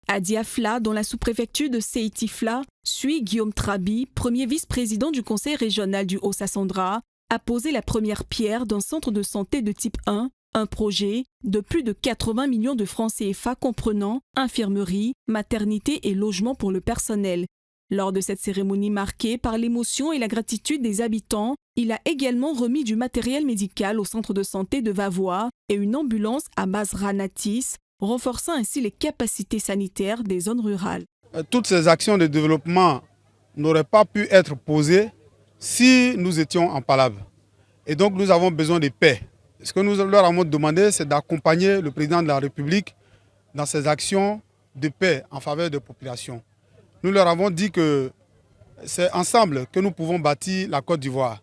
À Diafla, dans la sous-préfecture de Séiti-Fla, suit Guillaume Trabi, premier vice-président du conseil régional du Haut-Sassandra, a posé la première pierre d'un centre de santé de type 1, un projet de plus de 80 millions de francs CFA comprenant infirmerie, maternité et logement pour le personnel. Lors de cette cérémonie marquée par l'émotion et la gratitude des habitants, il a également remis du matériel médical au centre de santé de Vavois et une ambulance à Masranatis, renforçant ainsi les capacités sanitaires des zones rurales. Toutes ces actions de développement n'auraient pas pu être posées si nous étions en palabre. Et donc nous avons besoin de paix. Ce que nous leur avons demandé, c'est d'accompagner le président de la République dans ses actions de paix en faveur des populations. Nous leur avons dit que c'est ensemble que nous pouvons bâtir la Côte d'Ivoire.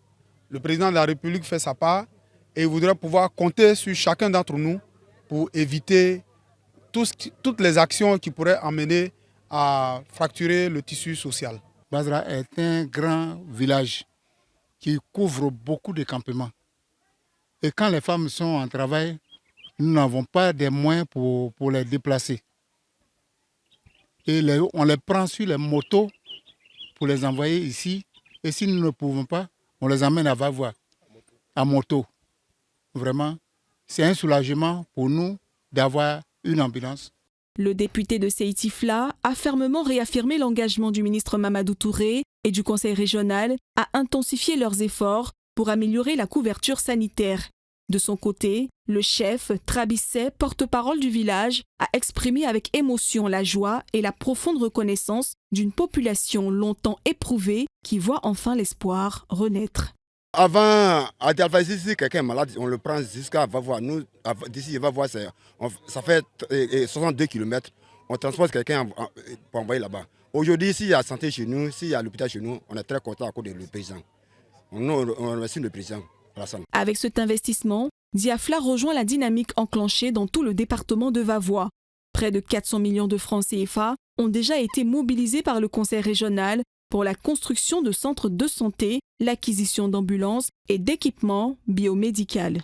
Le président de la République fait sa part et il voudrait pouvoir compter sur chacun d'entre nous pour éviter toutes les actions qui pourraient amener à fracturer le tissu social. Basra est un grand village qui couvre beaucoup de campements. Et quand les femmes sont en travail, nous n'avons pas de moyens pour les déplacer. Et on les prend sur les motos pour les envoyer ici. Et si nous ne pouvons pas, on les amène à Vavois, à moto. Vraiment, c'est un soulagement pour nous d'avoir une ambulance. Le député de Séiti-Fla a fermement réaffirmé l'engagement du ministre Mamadou Touré et du conseil régional à intensifier leurs efforts pour améliorer la couverture sanitaire. De son côté, le chef Trabisset, porte-parole du village, a exprimé avec émotion la joie et la profonde reconnaissance d'une population longtemps éprouvée qui voit enfin l'espoir renaître. Avant, à Diafla, si quelqu'un est malade, on le prend jusqu'à Vavois. Nous, d'ici Vavois, ça fait 62 km. On transporte quelqu'un pour envoyer là-bas. Aujourd'hui, s'il y a santé chez nous, s'il y a l'hôpital chez nous, on est très content à cause du président. On remercie le président. Avec cet investissement, Diafla rejoint la dynamique enclenchée dans tout le département de Vavois. Près de 400 millions de francs CFA ont déjà été mobilisés par le conseil régional pour la construction de centres de santé, l'acquisition d'ambulances et d'équipements biomédicaux.